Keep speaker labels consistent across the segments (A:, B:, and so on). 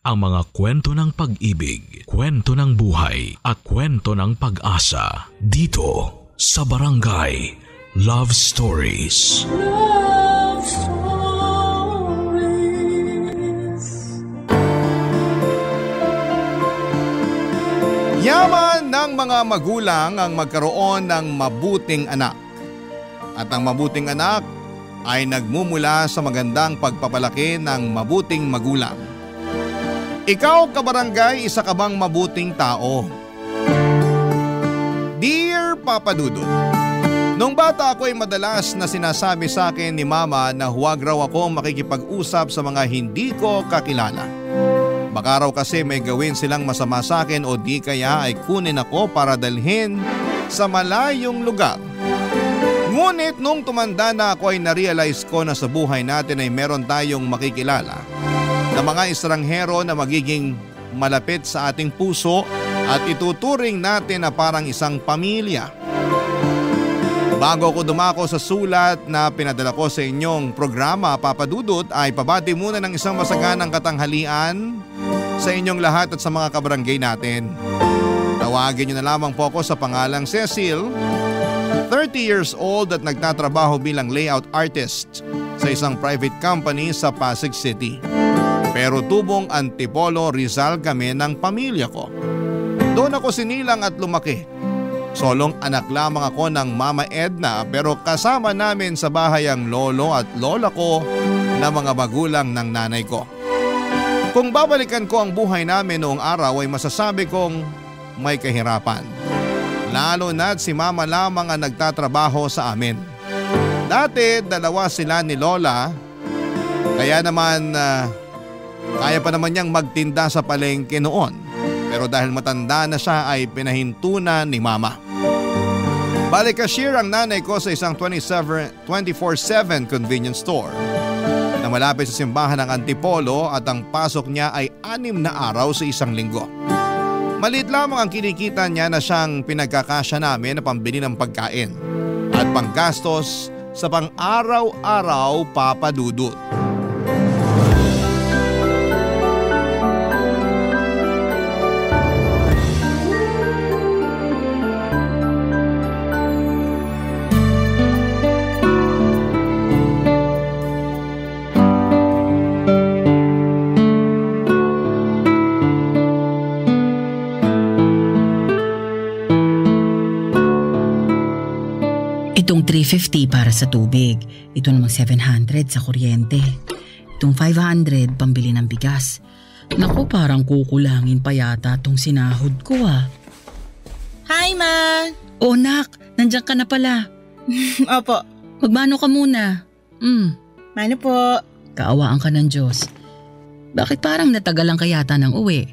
A: ang mga kwento ng pag-ibig, kwento ng buhay at kwento ng pag-asa dito sa Barangay Love Stories.
B: Love Stories.
C: Yaman ng mga magulang ang magkaroon ng mabuting anak. At ang mabuting anak ay nagmumula sa magandang pagpapalaki ng mabuting magulang. Ikaw, kabarangay, isa ka bang mabuting tao? Dear Papa Dudut, nung bata ako ay madalas na sinasabi sa akin ni Mama na huwag raw ako makikipag-usap sa mga hindi ko kakilala. Baka raw kasi may gawin silang masama sa akin o di kaya ay kunin ako para dalhin sa malayong lugar. Ngunit nung tumanda na ako ay narealize ko na sa buhay natin ay meron tayong makikilala na mga estranghero na magiging malapit sa ating puso at ituturing natin na parang isang pamilya. Bago ako dumako sa sulat na pinadala ko sa inyong programa, Papa Dudut, ay pabati muna ng isang masaganang katanghalian sa inyong lahat at sa mga kabarangay natin. Tawagin niyo na lamang po ako sa pangalang Cecil, 30 years old at nagtatrabaho bilang layout artist sa isang private company sa Pasig City. Pero tubong Antipolo, Rizal kami ng pamilya ko. Doon ako sinilang at lumaki. Solong anak lamang ako ng Mama Edna pero kasama namin sa bahay ang lolo at lola ko na mga magulang ng nanay ko. Kung babalikan ko ang buhay namin noong araw ay masasabi kong may kahirapan. Lalo na't si Mama lamang ang nagtatrabaho sa amin. Dati dalawa sila ni Lola, kaya naman kaya pa naman niyang magtinda sa palengke noon. Pero dahil matanda na siya ay pinahintunan ni Mama. Bali cashier ang nanay ko sa isang 24/7 convenience store na malapit sa simbahan ng Antipolo at ang pasok niya ay 6 na araw sa isang linggo. Maliit lamang ang kinikita niya na siyang pinagkakasya namin na pambili ng pagkain at panggastos sa pang-araw-araw, Papa Dudut.
D: Itong 350 para sa tubig, ito namang 700 sa kuryente. Itong 500 pambili ng bigas. Naku, parang kukulangin pa yata itong sinahod ko ah.
E: Hi, Ma!
D: Oh, nak, nandiyan ka na pala.
E: Opo.
D: Magmano ka muna.
E: Mano po?
D: Kaawaan ka ng Diyos. Bakit parang natagalan ka yata ng uwi?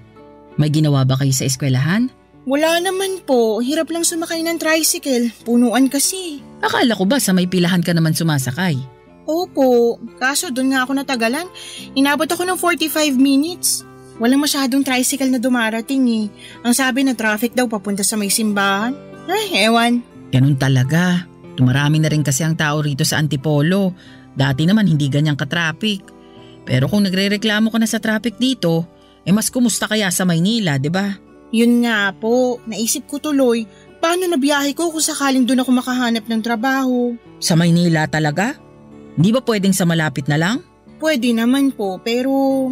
D: May ginawa ba kayo sa eskwelahan?
E: Wala naman po. Hirap lang sumakay ng tricycle. Punuan kasi.
D: Akala ko ba sa may pilahan ka naman sumasakay?
E: Opo. Kaso doon nga ako natagalan. Inabot ako ng 45 minutes. Walang masyadong tricycle na dumarating eh. Ang sabi na traffic daw papunta sa may simbahan. Ay, ewan.
D: Ganun talaga. Tumarami na rin kasi ang tao rito sa Antipolo. Dati naman hindi ganyang ka-traffic. Pero kung nagrereklamo ka na sa traffic dito, mas kumusta kaya sa Maynila, di ba?
E: Yun nga po, naisip ko tuloy, paano na biyahe ko kung sakaling doon ako makahanap ng trabaho?
D: Sa Maynila talaga? Di ba pwedeng sa malapit na lang?
E: Pwede naman po, pero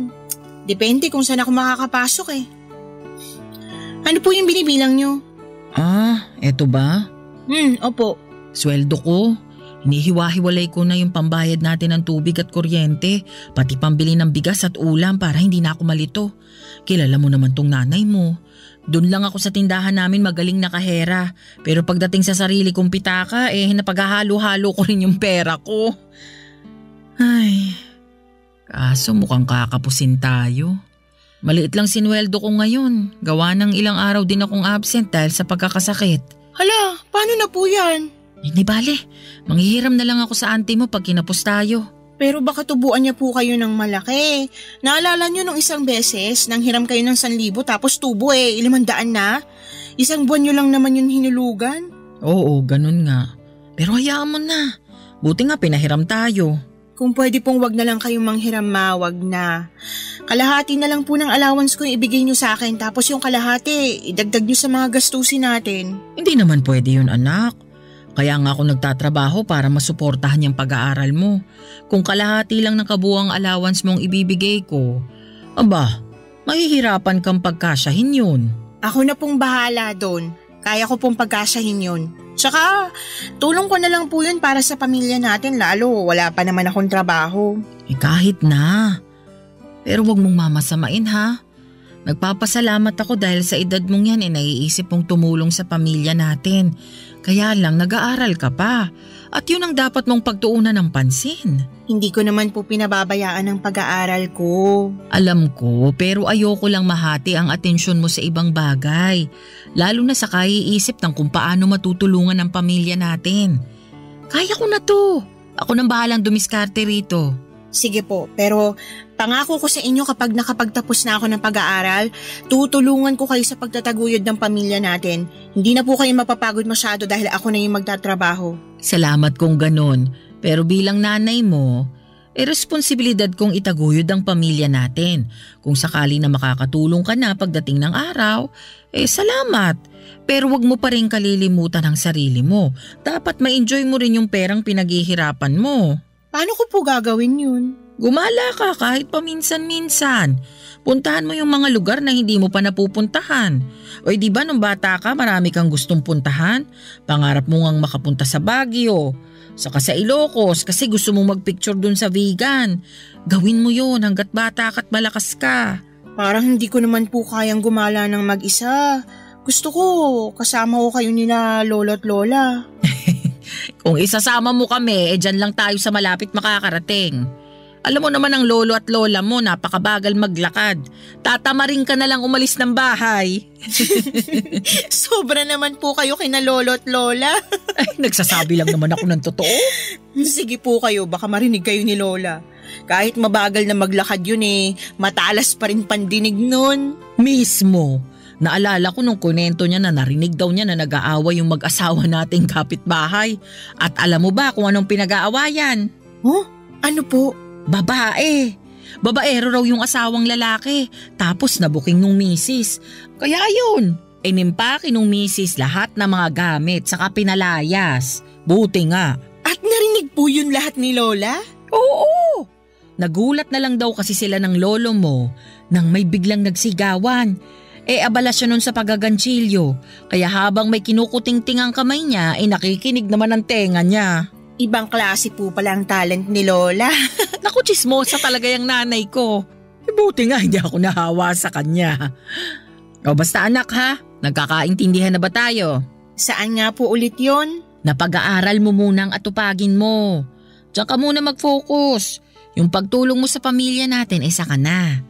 E: depende kung saan ako makakapasok eh. Ano po yung binibilang nyo?
D: Eto ba?
E: Opo.
D: Sweldo ko. Hinihiwa-hiwalay ko na yung pambayad natin ng tubig at kuryente, pati pambili ng bigas at ulam para hindi na ako malito. Kilala mo naman tong nanay mo. Doon lang ako sa tindahan namin magaling na kahera. Pero pagdating sa sarili kong pitaka, napaghahalo-halo ko rin yung pera ko. Ay, kaso mukhang kakapusin tayo. Maliit lang sinweldo ko ngayon. Gawa ng ilang araw din akong absent dahil sa pagkakasakit.
E: Hala, paano na po yan?
D: Hindi bale, manghihiram na lang ako sa auntie mo pag kinapos tayo.
E: Pero baka tubuan niya po kayo ng malaki. Naalala niyo nung isang beses, nang hiram kayo ng 1,000 tapos tubo 500 na? Isang buwan niyo lang naman yun hinulugan?
D: Oo, ganun nga. Pero hayaan mo na. Buti nga pinahiram tayo.
E: Kung pwede pong wag na lang kayong manghiram, ma, wag na. Kalahati na lang po ng allowance ko yung ibigay niyo sa akin, tapos yung kalahati, idagdag niyo sa mga gastusin natin.
D: Hindi naman pwede yun, anak. Kaya nga ako nagtatrabaho para masuportahan yung pag-aaral mo. Kung kalahati lang ng kabuuang allowance mong ibibigay ko, aba, mahihirapan kang pagkasyahin yun.
E: Ako na pong bahala doon. Kaya ko pong pagkasyahin yun. Tsaka, tulong ko na lang po yun para sa pamilya natin, lalo wala pa naman akong trabaho.
D: Kahit na. Pero wag mong mamasamain, ha? Nagpapasalamat ako dahil sa edad mong yan naiisip mong tumulong sa pamilya natin. Kaya lang nag-aaral ka pa. At yun ang dapat mong pagtuunan ng pansin.
E: Hindi ko naman po pinababayaan ang pag-aaral ko.
D: Alam ko, pero ayoko lang mahati ang atensyon mo sa ibang bagay. Lalo na sa kaiisip ng kung paano matutulungan ang pamilya natin. Kaya ko na to. Ako nang bahalang dumiskarte rito.
E: Sige po, pero pangako ko sa inyo kapag nakapagtapos na ako ng pag-aaral, tutulungan ko kayo sa pagtataguyod ng pamilya natin. Hindi na po kayo mapapagod masyado dahil ako na yung magtatrabaho.
D: Salamat kung ganon. Pero bilang nanay mo, responsibilidad kong itaguyod ang pamilya natin. Kung sakali na makakatulong ka na pagdating ng araw, salamat. Pero wag mo pa rin kalilimutan ang sarili mo. Dapat ma-enjoy mo rin yung perang pinaghihirapan mo.
E: Paano ko po gagawin yun?
D: Gumala ka kahit paminsan-minsan. Puntahan mo yung mga lugar na hindi mo pa napupuntahan. O di ba nung bata ka marami kang gustong puntahan? Pangarap mo ngang makapunta sa Baguio, saka sa Ilocos kasi gusto mong magpicture dun sa vegan. Gawin mo yun hanggat bata ka at malakas ka.
E: Parang hindi ko naman po kayang gumala ng mag-isa. Gusto ko kasama ko kayo nila lolo at lola.
D: Kung isasama mo kami, dyan lang tayo sa malapit makakarating. Alam mo naman ang lolo at lola mo, napakabagal maglakad. Tatamarin ka na lang umalis ng bahay.
E: Sobra naman po kayo kina lolo at lola.
D: Nagsasabi lang naman ako ng totoo.
E: Sige po kayo, baka marinig kayo ni lola. Kahit mabagal na maglakad yun matalas pa rin pandinig nun.
D: Mismo. Naalala ko nung kunento niya na narinig daw niya na nag-aaway yung mag-asawa nating kapitbahay. At alam mo ba kung anong pinag-aawayan?
E: Oh? Ano po?
D: Babae. Babaero raw yung asawang lalaki. Tapos nabuking nung misis. Kaya yun. Inimpake nung misis lahat ng mga gamit saka pinalayas. Buti nga.
E: At narinig po yun lahat ni lola?
D: Oo. Nagulat na lang daw kasi sila ng lolo mo nang may biglang nagsigawan. Abala siya nun sa pagaganchilyo. Kaya habang may kinukuting-ting ang kamay niya, nakikinig naman ang tenga niya.
E: Ibang klase po pala ang talent ni lola.
D: Naku, chismosa talaga yung nanay ko. Buti nga hindi ako nahawa sa kanya. O basta anak ha, nagkakaintindihan na ba tayo?
E: Saan nga po ulit yon?
D: Napag-aaral mo munang atupagin mo. Diyan ka muna mag-focus. Yung pagtulong mo sa pamilya natin, saka na.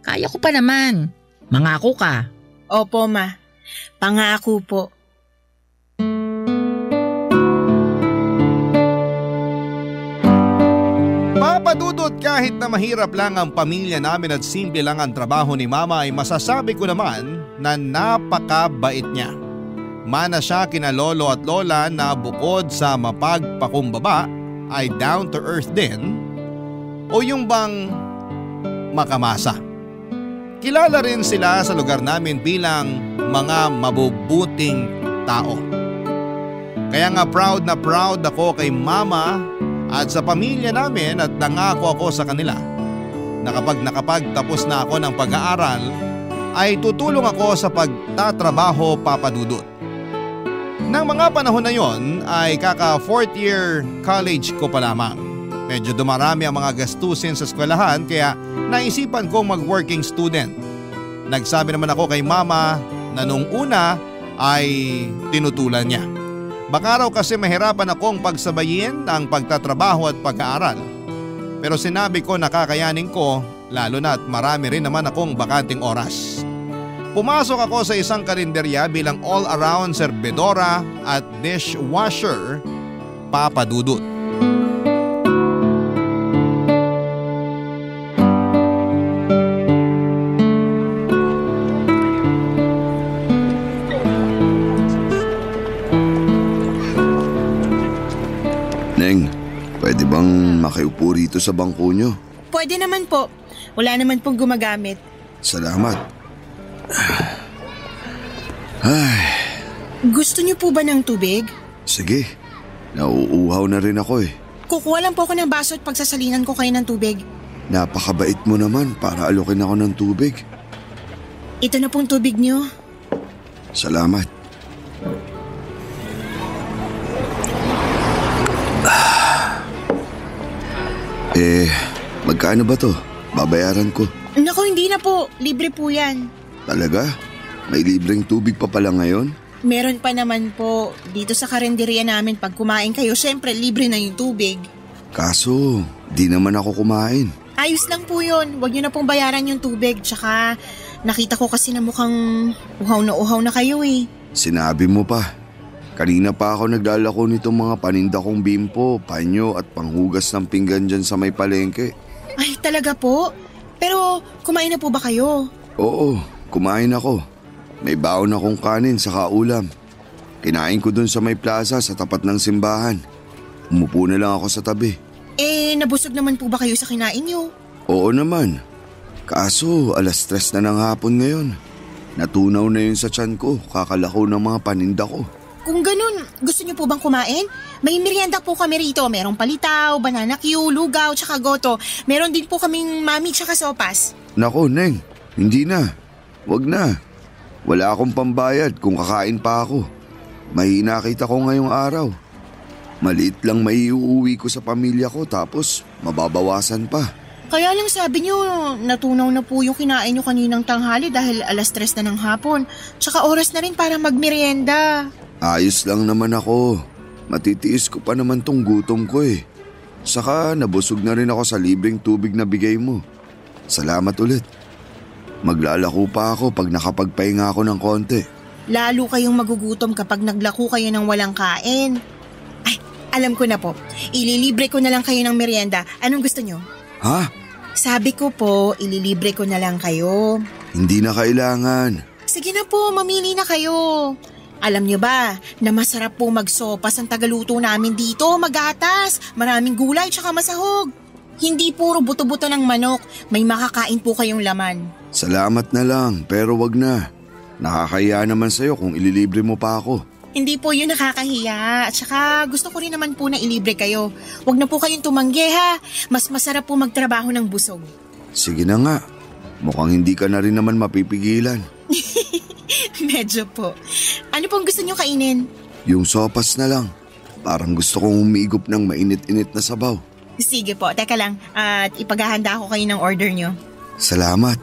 D: Kaya ko pa naman. Mangako ka.
E: Opo, ma. Pangako po.
C: Papadudot, kahit na mahirap lang ang pamilya namin at simple lang ang trabaho ni mama ay masasabi ko naman na napakabait niya. Mana siya kina lolo at lola na bukod sa mapagpakumbaba ay down to earth din o yung bang makamasa. Kilala rin sila sa lugar namin bilang mga mabubuting tao. Kaya nga proud na proud ako kay mama at sa pamilya namin at nangako ako sa kanila na kapag nakapagtapos na ako ng pag-aaral ay tutulong ako sa pagtatrabaho, Papa Dudut. Nang mga panahon na yon ay kaka 4th year college ko pa lamang. Medyo dumarami ang mga gastusin sa eskwelahan kaya naisipan kong mag-working student. Nagsabi naman ako kay mama na nung una ay tinutulan niya. Baka raw kasi mahirapan akong pagsabayin ang pagtatrabaho at pag-aaral. Pero sinabi ko na kakayanin ko, lalo na at marami rin naman akong bakanting oras. Pumasok ako sa isang karinderya bilang all-around serbedora at dishwasher, Papa Dudut.
F: Neng, pwede bang makiupo rito dito sa bangko nyo?
E: Pwede naman po. Wala naman pong gumagamit.
F: Salamat. Ay,
E: Gusto niyo po ba ng tubig?
F: sige. Nauuhaw na rin ako eh.
E: Kukuha lang po ako ng baso at pagsasalinan ko kayo ng tubig.
F: Napakabait mo naman para alokin ako ng tubig.
E: Ito na pong tubig niyo.
F: Salamat. Magkano ba to? Babayaran ko.
E: Naku, hindi na po. Libre po yan.
F: Talaga? May libreng tubig pa pala ngayon?
E: Meron pa naman po. Dito sa karinderya namin, pag kumain kayo, syempre libre na yung tubig.
F: Kaso, di naman ako kumain.
E: Ayos lang po yun. Huwag niyo na pong bayaran yung tubig. Tsaka, nakita ko kasi na mukhang uhaw na kayo eh.
F: Sinabi mo pa. Kanina pa ako naglalako nitong mga paninda kong bimpo, panyo at panghugas ng pinggan dyan sa may palengke.
E: Ay, talaga po? Pero, kumain na po ba kayo?
F: Oo, kumain ako. May baon akong kanin saka ulam. Kinain ko dun sa may plaza sa tapat ng simbahan. Umupo na lang ako sa tabi.
E: Nabusog naman po ba kayo sa kinain niyo?
F: Oo naman. Kaso, 3:00 na ng hapon ngayon. Natunaw na yun sa tiyan ko, kakalako ng mga paninda ko.
E: Kung ganun, gusto niyo po bang kumain? May merienda po kami rito. Merong palitaw, banana Q, lugaw, tsaka goto. Meron din po kaming mami tsaka sopas.
F: Nako, Neng. Hindi na. Wag na. Wala akong pambayad kung kakain pa ako. Mahina kita ko ngayong araw. Maliit lang maiuwi ko sa pamilya ko tapos mababawasan pa.
E: Kaya lang sabi niyo, natunaw na po yung kinain niyo kaninang tanghali dahil 3:00 na ng hapon. Tsaka oras na rin para magmerienda.
F: Ayos lang naman ako. Matitiis ko pa naman tong gutom ko eh. Saka nabusog na rin ako sa libreng tubig na bigay mo. Salamat ulit. Maglalako pa ako pag nakapagpahinga ako ng konti.
E: Lalo kayong magugutom kapag naglako kayo ng walang kain. Ay, alam ko na po. Ililibre ko na lang kayo ng merienda. Anong gusto niyo?
F: Ha?
E: Sabi ko po, ililibre ko na lang kayo.
F: Hindi na kailangan.
E: Sige na po, mamili na kayo. Alam niyo ba na masarap po magsopas ang tagaluto namin dito, magatas, maraming gulay tsaka masahog. Hindi puro buto-buto ng manok, may makakain po kayong laman.
F: Salamat na lang, pero wag na. Nakakahiya naman sa'yo kung ililibre mo pa ako.
E: Hindi po yun nakakahiya. At saka gusto ko rin naman po na ilibre kayo. Wag na po kayong tumanggi ha. Mas masarap po magtrabaho ng busog.
F: Sige na nga. Mukhang hindi ka na rin naman mapipigilan.
E: Medyo po. Ano pong gusto nyo kainin?
F: Yung sopas na lang. Parang gusto kong umigop ng mainit-init na sabaw.
E: Sige po, teka lang. At ipaghahanda ko kayo ng order nyo.
F: Salamat.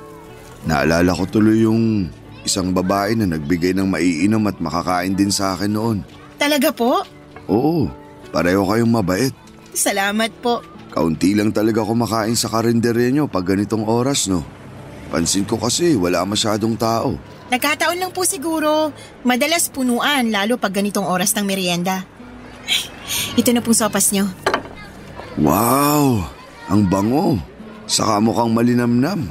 F: Naalala ko tuloy yung isang babae na nagbigay ng maiinom at makakain din sa akin noon.
E: Talaga po?
F: Oo, pareho kayong mabait.
E: Salamat po.
F: Kaunti lang talaga kumakain sa karinderya nyo pag ganitong oras, no? Pansin ko kasi wala masyadong tao.
E: Nagkataon lang po siguro. Madalas punuan, lalo pag ganitong oras ng merienda. Ito na pong sopas nyo.
F: Wow! Ang bango. Saka mukhang malinamnam.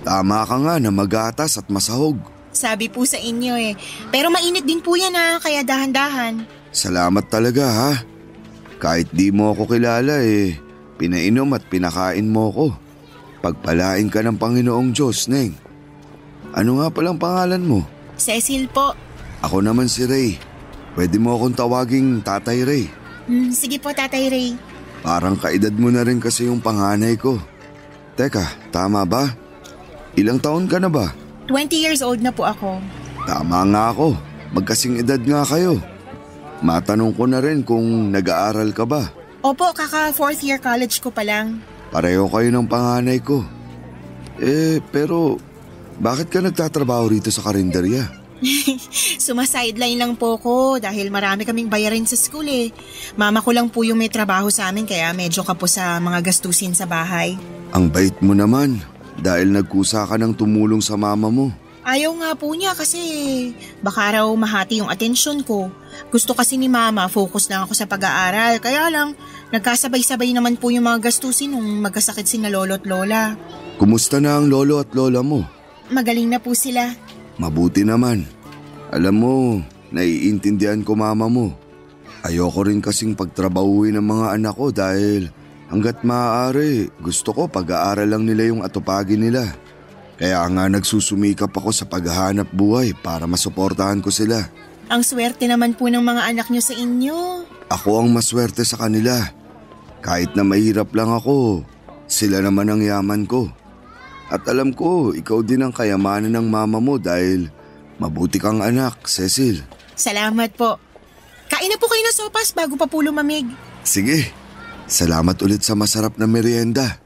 F: Tama ka nga na magatas at masahog.
E: Sabi po sa inyo eh. Pero mainit din po yan ha, kaya dahan-dahan.
F: Salamat talaga ha. Kahit di mo ako kilala eh, pinainom at pinakain mo ko. Pagpalain ka ng Panginoong Diyos, Neng. Ano nga palang pangalan mo?
E: Cecil po.
F: Ako naman si Ray. Pwede mo akong tawaging Tatay Ray.
E: Sige po, Tatay Ray.
F: Parang kaedad mo na rin kasi yung panganay ko. Teka, tama ba? Ilang taon ka na ba?
E: 20 years old na po ako.
F: Tama nga ako. Magkasing edad nga kayo. Matanong ko na rin kung nag-aaral ka ba?
E: Opo, kaka 4th year college ko pa lang.
F: Pareho kayo ng panganay ko. Pero bakit ka nagtatrabaho rito sa karinderya?
E: Sumasideline lang po ko dahil marami kaming bayarin sa school eh. Mama ko lang po yung may trabaho sa amin kaya medyo kapos sa mga gastusin sa bahay.
F: Ang bait mo naman dahil nagkusa ka ng tumulong sa mama mo.
E: Ayaw nga po niya kasi baka raw mahati yung atensyon ko. Gusto kasi ni mama focus lang ako sa pag-aaral kaya lang nagkasabay-sabay naman po yung mga gastusin nung magkasakit sina lolo at lola.
F: Kumusta na ang lolo at lola mo?
E: Magaling na po sila.
F: Mabuti naman. Alam mo, naiintindihan ko mama mo. Ayoko rin kasing pagtrabahuin ng mga anak ko dahil Hanggat maaari, gusto ko pag-aaral lang nila yung atupagin nila. Kaya nga nagsusumikap ako sa paghahanap buhay para masuportahan ko sila.
E: Ang swerte naman po ng mga anak niyo sa inyo.
F: Ako ang maswerte sa kanila. Kahit na mahirap lang ako, sila naman ang yaman ko. At alam ko, ikaw din ang kayamanan ng mama mo dahil mabuti kang anak, Cecil.
E: Salamat po. Kain na po kayo ng sopas bago pa po lumamig.
F: Sige, salamat ulit sa masarap na merienda.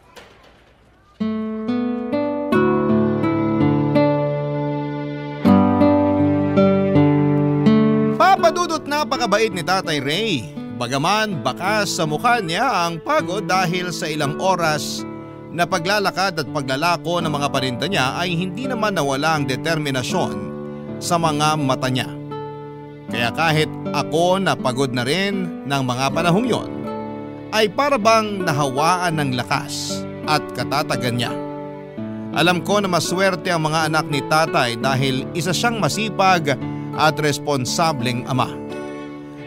C: Papadudot napakabait ni Tatay Ray. Bagaman bakas sa mukha niya ang pagod dahil sa ilang oras na paglalakad at paglalako ng mga paninda niya ay hindi naman nawala ang determinasyon sa mga mata niya. Kaya kahit ako na pagod na rin ng mga panahong yon, ay para bang nahawaan ng lakas at katatagan niya. Alam ko na maswerte ang mga anak ni Tatay dahil isa siyang masipag at responsableng ama.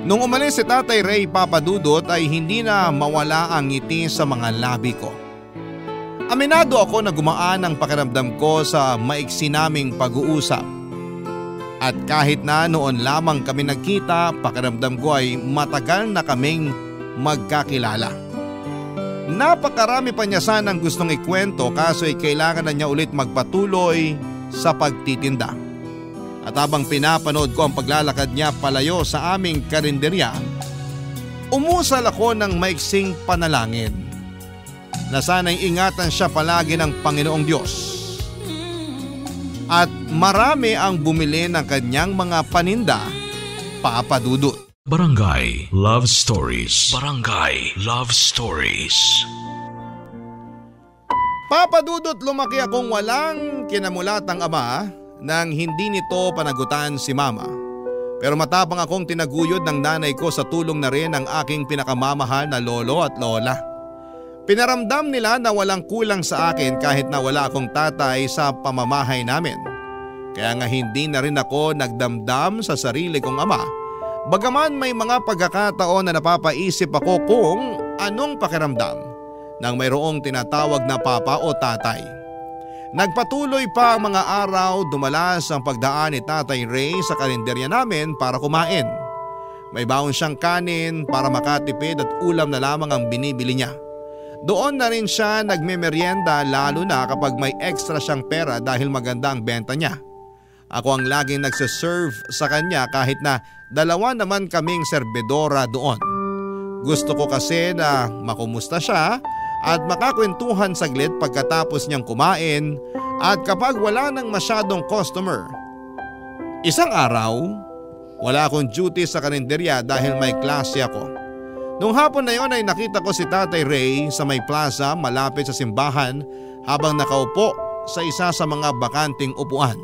C: Nung umalis si Tatay Ray, Papadudot, ay hindi na mawala ang ngiti sa mga labi ko. Aminado ako na gumaan ang pakiramdam ko sa maiksi naming pag-uusap. At kahit na noon lamang kami nagkita, pakiramdam ko ay matagal na kaming magkakilala. Napakarami pa niya sanang gustong ikwento kaso ay kailangan na niya ulit magpatuloy sa pagtitinda. At habang pinapanood ko ang paglalakad niya palayo sa aming karinderya, umusal ako ng maiksing panalangin na sana'y ingatan siya palagi ng Panginoong Diyos. At marami ang bumili ng kanyang mga paninda, Papadudot.
A: Barangay Love Stories. Barangay Love Stories.
C: Papadudot, lumaki akong walang kinamulatang ama nang hindi nito panagutan si mama. Pero matapang akong tinaguyod ng nanay ko sa tulong na rin ng aking pinakamamahal na lolo at lola. Pinaramdam nila na walang kulang sa akin kahit na wala akong tatay sa pamamahay namin. Kaya nga hindi na rin ako nagdamdam sa sarili kong ama. Bagaman may mga pagkakataon na napapaisip ako kung anong pakiramdam nang mayroong tinatawag na papa o tatay. Nagpatuloy pa ang mga araw, dumalas ang pagdaan ni Tatay Ray sa kalendarya namin para kumain. May baon siyang kanin para makatipid at ulam na lamang ang binibili niya. Doon na rin siya nagmemeryenda lalo na kapag may extra siyang pera dahil maganda ang benta niya. Ako ang laging nagsiserve sa kanya kahit na dalawa naman kaming serbedora doon. Gusto ko kasi na makumusta siya at makakwentuhan saglit pagkatapos niyang kumain at kapag wala nang masyadong customer. Isang araw, wala akong duty sa kalendarya dahil may klase ako. Nung hapon na yon ay nakita ko si Tatay Ray sa may plaza malapit sa simbahan habang nakaupo sa isa sa mga bakanting upuan.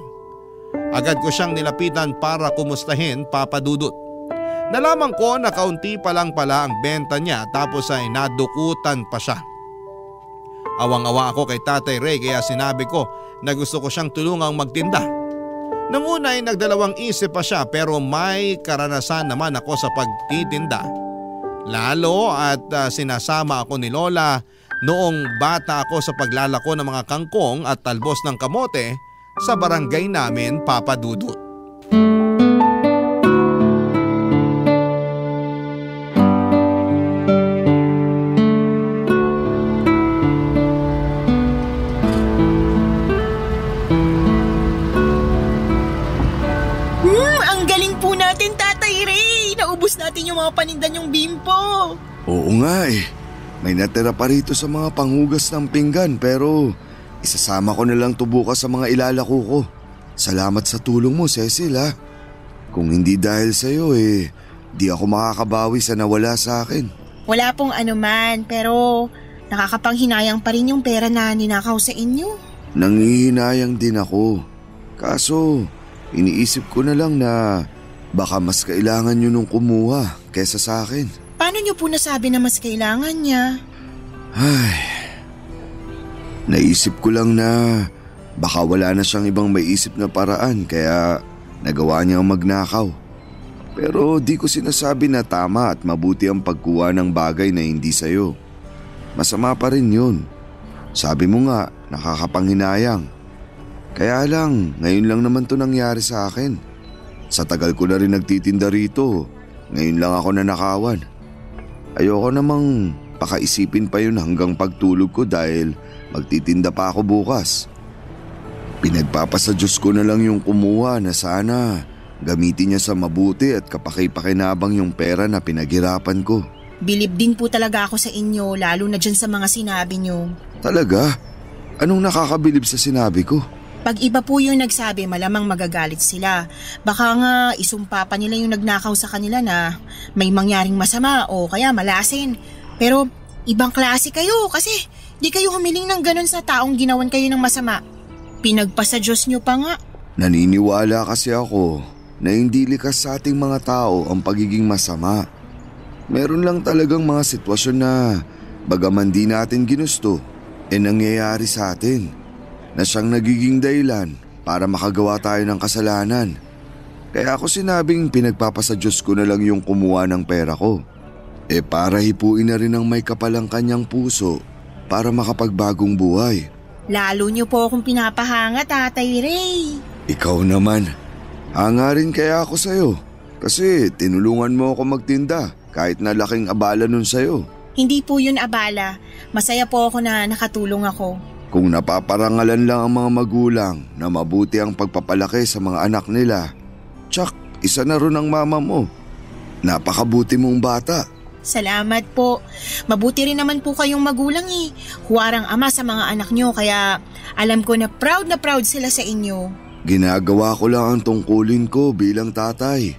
C: Agad ko siyang nilapitan para kumustahin, Papadudot. Nalaman ko na kaunti pa lang pala ang benta niya tapos ay nadukutan pa siya. Awang-awa ako kay Tatay Ray kaya sinabi ko na gusto ko siyang tulungang magtinda. Nang una ay nagdalawang isip pa siya pero may karanasan naman ako sa pagtitinda. Lalo at sinasama ako ni Lola noong bata ako sa paglalako ng mga kangkong at talbos ng kamote sa barangay namin, Papadudot.
E: Ang galing po natin, Tatay Ray. Naubos natin yung mga paninda niyong bimpo.
F: Oo nga eh. May natira pa rito sa mga panghugas ng pinggan pero isasama ko na lang to bukas sa mga ilalako ko. Salamat sa tulong mo, Cecil ha. Kung hindi dahil sa'yo di ako makakabawi sa nawala sa akin.
E: Wala pong anuman pero nakakapanghinayang pa rin yung pera na ninakaw sa inyo.
F: Nangihinayang din ako. Kaso iniisip ko na lang na baka mas kailangan nyo nung kumuha kesa sa akin.
E: Paano nyo po nasabi na mas kailangan niya?
F: Ay, naisip ko lang na baka wala na siyang ibang maisip na paraan kaya nagawa niyang magnakaw. Pero di ko sinasabi na tama at mabuti ang pagkuha ng bagay na hindi sayo. masama pa rin yun. Sabi mo nga, nakakapanghinayang. Kaya lang, ngayon lang naman to nangyari sa akin. Sa tagal ko na rin nagtitinda rito, ngayon lang ako nanakawan. Ayoko namang pakaisipin pa yun hanggang pagtulog ko dahil magtitinda pa ako bukas. Pinagpapasa Diyos ko na lang yung kumuha na sana gamitin niya sa mabuti at kapaki-pakinabang yung pera na pinaghirapan ko.
E: Bilib din po talaga ako sa inyo, lalo na dyan sa mga sinabi nyo.
F: Talaga? Anong nakakabilib sa sinabi ko?
E: Pag iba po yung nagsabi, malamang magagalit sila. Baka nga isumpa pa nila yung nagnakaw sa kanila na may mangyaring masama o kaya malasin. Pero ibang klase kayo kasi di kayo humiling ng ganun sa taong ginawan kayo ng masama. Pinagpasa Diyos nyo pa nga.
F: Naniniwala kasi ako na hindi likas sa ating mga tao ang pagiging masama. Meron lang talagang mga sitwasyon na bagaman di natin ginusto, nangyayari sa atin. Na siyang nagiging dahilan para makagawa tayo ng kasalanan. Kaya ako sinabing pinagpapasa Diyos ko na lang yung kumuha ng pera ko. Para hipuin na rin ang may kapalang kanyang puso para makapagbagong buhay.
E: Lalo niyo po akong pinapahanga, Tatay Ray.
F: Ikaw naman. Hanga rin kaya ako sa'yo. Kasi tinulungan mo ako magtinda kahit na laking abala nun sa'yo.
E: Hindi po yun abala. Masaya po ako na nakatulong ako.
F: Kung napaparangalan lang ang mga magulang na mabuti ang pagpapalaki sa mga anak nila, tsak, isa na ron ang mama mo. Napakabuti mong bata.
E: Salamat po. Mabuti rin naman po kayong magulang Huwarang ama sa mga anak nyo kaya alam ko na proud sila sa inyo.
F: Ginagawa ko lang ang tungkulin ko bilang tatay.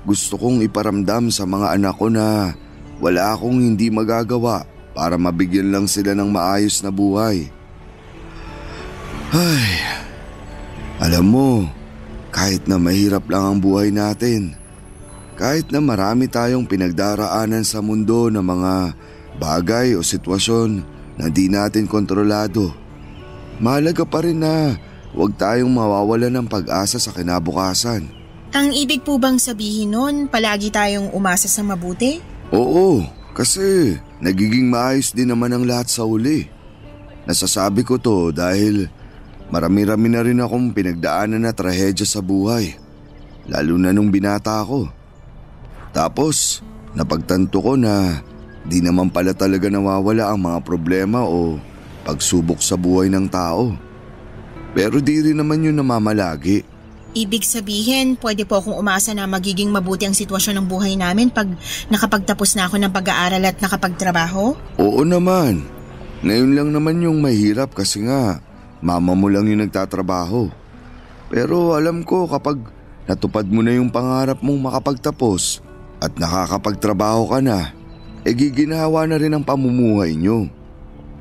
F: Gusto kong iparamdam sa mga anak ko na wala akong hindi magagawa para mabigyan lang sila ng maayos na buhay. Ay, alam mo, kahit na mahirap lang ang buhay natin, kahit na marami tayong pinagdaraanan sa mundo ng mga bagay o sitwasyon na di natin kontrolado, mahalaga pa rin na huwag tayong mawawalan ng pag-asa sa kinabukasan.
E: Ang ibig po bang sabihin nun, palagi tayong umasa sa mabuti?
F: Oo, kasi nagiging maayos din naman ang lahat sa uli. Nasasabi ko to dahil marami-rami na rin akong pinagdaanan na trahedya sa buhay, lalo na nung binata ako. Tapos, napagtanto ko na di naman pala talaga nawawala ang mga problema o pagsubok sa buhay ng tao. Pero di rin naman yun namamalagi.
E: Ibig sabihin, pwede po akong umasa na magiging mabuti ang sitwasyon ng buhay namin pag nakapagtapos na ako ng pag-aaral at nakapagtrabaho?
F: Oo naman. Ngayon lang naman yung mahirap kasi nga mama mo lang yung nagtatrabaho. Pero alam ko kapag natupad mo na yung pangarap mong makapagtapos at nakakapagtrabaho ka na, giginhawa na rin ang pamumuhay nyo.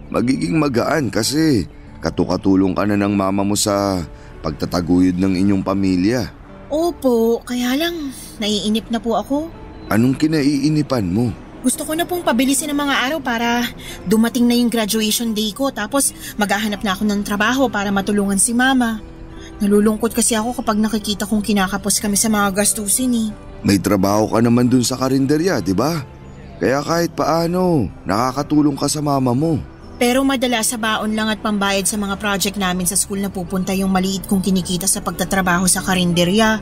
F: Magiging magaan kasi katukatulong ka na ng mama mo sa pagtataguyod ng inyong pamilya.
E: Opo, kaya lang naiinip na po ako.
F: Anong kinaiinipan mo?
E: Gusto ko na pong pabilisin ang mga araw para dumating na yung graduation day ko tapos maghahanap na ako ng trabaho para matulungan si mama. Nalulungkot kasi ako kapag nakikita kong kinakapos kami sa mga gastusin
F: May trabaho ka naman dun sa karinderya, di ba? Kaya kahit paano, nakakatulong ka sa mama mo.
E: Pero madalas sa baon lang at pambayad sa mga project namin sa school na pupunta yung maliit kong kinikita sa pagtatrabaho sa karinderya.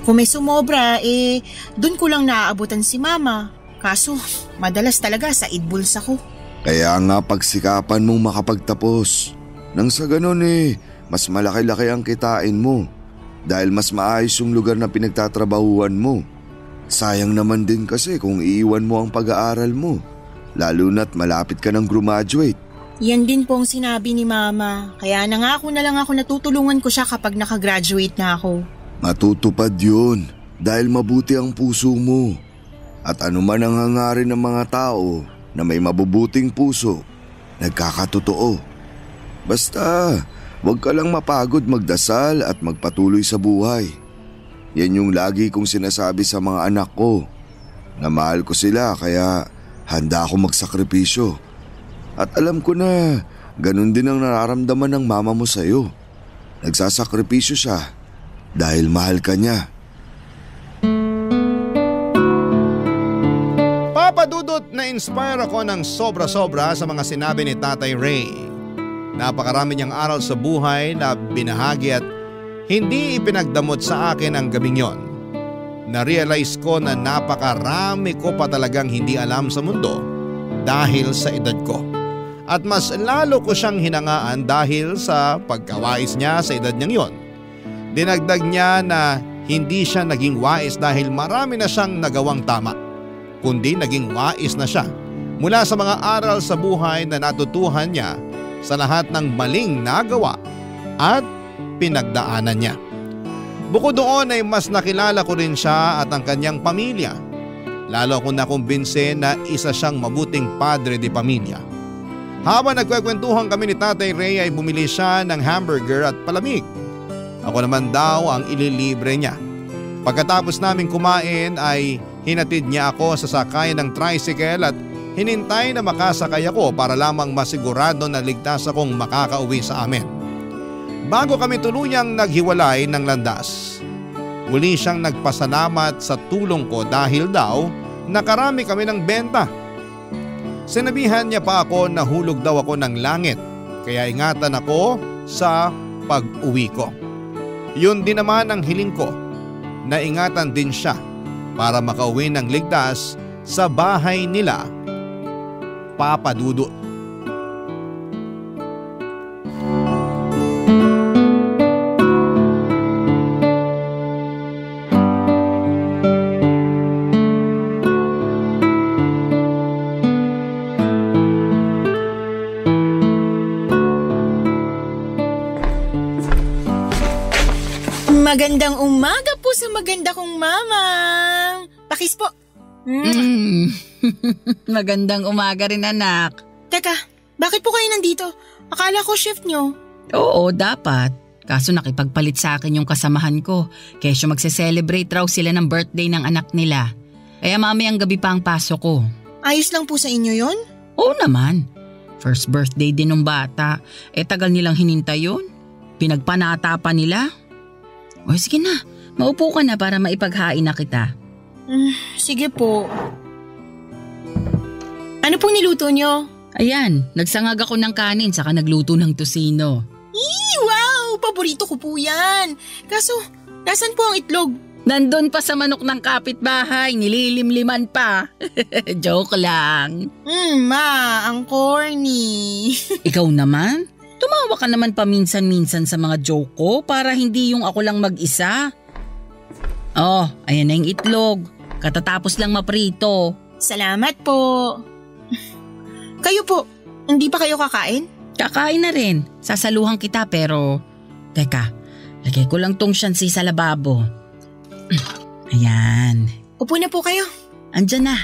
E: Kung may sumobra, dun ko lang naaabutan si mama. Kaso, madalas talaga sa idbuls ako.
F: Kaya nga pagsikapan mong makapagtapos. Nang sa ganun mas malaki-laki ang kitain mo. Dahil mas maayos yung lugar na pinagtatrabahuan mo. Sayang naman din kasi kung iiwan mo ang pag-aaral mo. Lalo na't malapit ka ng graduate.
E: Yan din po ang sinabi ni mama. Kaya nangako na lang ako na tutulungan ko siya kapag nakagraduate na ako.
F: Matutupad yun dahil mabuti ang puso mo. At anuman ang hangarin ng mga tao na may mabubuting puso, nagkakatotoo. Basta, huwag ka lang mapagod magdasal at magpatuloy sa buhay. Yan yung lagi kong sinasabi sa mga anak ko. Na mahal ko sila kaya handa ako magsakripisyo. At alam ko na ganun din ang nararamdaman ng mama mo sa'yo. Nagsasakripisyo siya dahil mahal ka niya.
C: Papa Dudut, na-inspire ako ng sobra-sobra sa mga sinabi ni Tatay Ray. Napakarami niyang aral sa buhay na binahagi at hindi ipinagdamot sa akin ang gabing yon. Na-realize ko na napakarami ko pa talagang hindi alam sa mundo dahil sa edad ko. At mas lalo ko siyang hinangaan dahil sa pagkawais niya sa edad niyang yon. Dinagdag niya na hindi siya naging wais dahil marami na siyang nagawang tama, kundi naging wais na siya mula sa mga aral sa buhay na natutuhan niya sa lahat ng maling nagawa at pinagdaanan niya. Bukod doon ay mas nakilala ko rin siya at ang kanyang pamilya. Lalo akong nakumbinse na isa siyang mabuting padre de pamilya. Habang nagkwekwentuhan kami ni Tatay Ray ay bumili siya ng hamburger at palamig. Ako naman daw ang ililibre niya. Pagkatapos namin kumain ay hinatid niya ako sa sakayan ng tricycle at hinintay na makasakay ako para lamang masigurado na ligtas akong makakauwi sa amin. Bago kami tuluyang naghiwalay ng landas, muli siyang nagpasalamat sa tulong ko dahil daw nakarami kami ng benta. Sinabihan niya pa ako na hulog daw ako ng langit kaya ingatan ako sa pag-uwi ko. Yun din naman ang hiling ko, na ingatan din siya para makauwi ng ligtas sa bahay nila, Papa Dudut.
E: Magandang umaga po sa maganda kong mama. Pakis po.
D: Magandang umaga rin, anak.
E: Teka, bakit po kayo nandito? Akala ko shift nyo.
D: Oo, dapat. Kaso nakipagpalit sa akin yung kasamahan ko. Kesyo magse-celebrate raw sila ng birthday ng anak nila. Kaya mamayang gabi pa ang pasok ko.
E: Ayos lang po sa inyo yon?
D: Oo naman. First birthday din ng bata. Tagal nilang hinintay yun. Pinagpanata pa nila. O sige na, maupo ka na para maipaghain na kita.
E: Sige po. Ano pong niluto nyo?
D: Ayan, nagsangag ako ng kanin saka nagluto ng tosino.
E: Wow! Paborito ko po yan. Kaso, nasan po ang itlog?
D: Nandun pa sa manok ng kapitbahay, nililimliman pa. Joke lang.
E: Ma, ang corny.
D: Ikaw naman? Tumawa ka naman paminsan-minsan sa mga joke ko para hindi yung ako lang mag-isa. Oh, ayan na yung itlog. Katatapos lang maprito.
E: Salamat po. Kayo po, hindi pa kayo kakain?
D: Kakain na rin. Sasaluhan kita pero… Teka, lagay ko lang tong syansi sa lababo. Ayan.
E: Upo na po kayo.
D: Andyan na.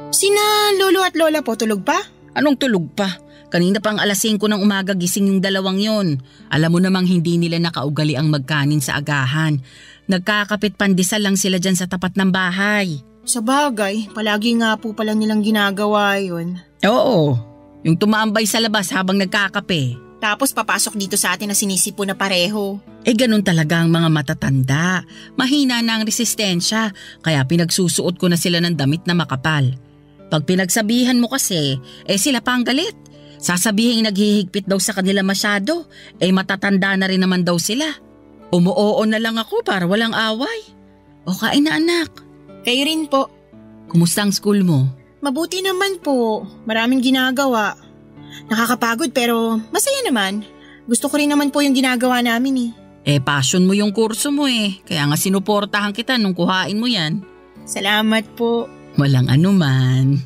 E: Sina lolo at lola po tulog pa?
D: Anong tulog pa? Kanina pang alas 5 ng umaga gising yung dalawang yon. Alam mo namang hindi nila nakaugali ang magkanin sa agahan. Nagkakapit pandesal lang sila dyan sa tapat ng bahay.
E: Sa bagay, palagi nga po pala nilang ginagawa yun.
D: Oo, yung tumaambay sa labas habang nagkakape.
E: Tapos papasok dito sa atin na sinisipo na pareho.
D: Ganun talaga ang mga matatanda. Mahina na ang resistensya, kaya pinagsusuot ko na sila ng damit na makapal. Pag pinagsabihan mo kasi, sila pa ang galit. Sasabihin naghihigpit daw sa kanila masyado, matatanda na rin naman daw sila. Umuoo na lang ako para walang away. O kain na anak.
E: Kayo rin po.
D: Kumusta ang school mo?
E: Mabuti naman po. Maraming ginagawa. Nakakapagod pero masaya naman. Gusto ko rin naman po yung ginagawa namin .
D: Passion mo yung kurso mo . Kaya nga sinuportahan kita nung kuhain mo yan.
E: Salamat po.
D: Walang anuman.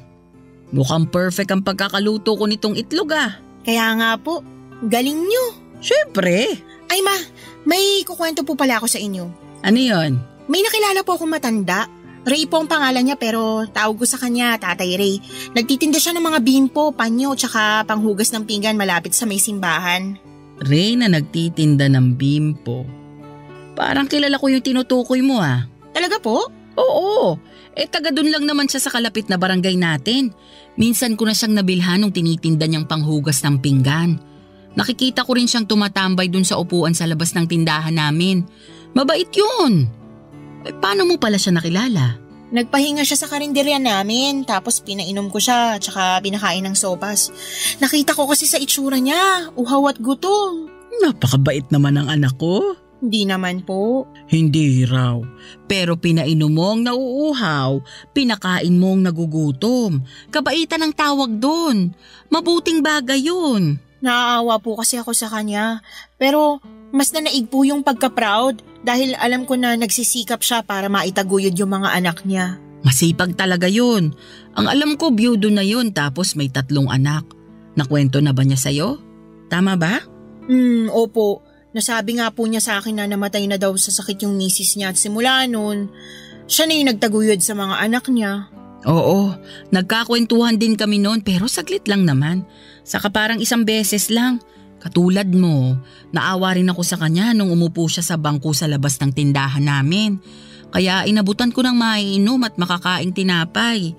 D: Mukhang perfect ang pagkakaluto ko nitong itlog .
E: Kaya nga po, galing nyo.
D: Siyempre.
E: Ay ma, may kukwento po pala ako sa inyo.
D: Ano yon?
E: May nakilala po akong matanda. Ray po ang pangalan niya pero tawag ko sa kanya Tatay Ray. Nagtitinda siya ng mga bimpo, panyo tsaka panghugas ng pinggan malapit sa may simbahan.
D: Ray na nagtitinda ng bimpo. Parang kilala ko yung tinutukoy mo .
E: Talaga po?
D: Oo. Taga dun lang naman siya sa kalapit na barangay natin. Minsan ko na siyang nabilhan nung tinitinda niyang panghugas ng pinggan. Nakikita ko rin siyang tumatambay dun sa upuan sa labas ng tindahan namin. Mabait yun. Paano mo pala siya nakilala?
E: Nagpahinga siya sa karinderya namin, tapos pinainom ko siya, tsaka pinakain ng sopas. Nakita ko kasi sa itsura niya, uhaw at gutom.
D: Napakabait naman ang anak ko.
E: Hindi naman po.
D: Hindi raw. Pero pinainom mong nauuhaw, pinakain mong nagugutom. Kabaitan ang tawag doon. Mabuting bagay yun.
E: Naaawa po kasi ako sa kanya. Pero mas nanaig po yung pagka-proud dahil alam ko na nagsisikap siya para maitaguyod yung mga anak niya.
D: Masipag talaga yun. Ang alam ko, byudo na yun tapos may 3 anak. Nakwento na ba niya sa'yo? Tama ba?
E: Opo. Nasabi nga po niya sa akin na namatay na daw sa sakit yung misis niya at simula noon, siya na yung nagtaguyod sa mga anak niya.
D: Oo, nagkakwentuhan din kami noon pero saglit lang naman. Saka parang 1 beses lang. Katulad mo, naawa rin ako sa kanya nung umupo siya sa bangko sa labas ng tindahan namin. Kaya inabutan ko ng maiinom at makakaing tinapay.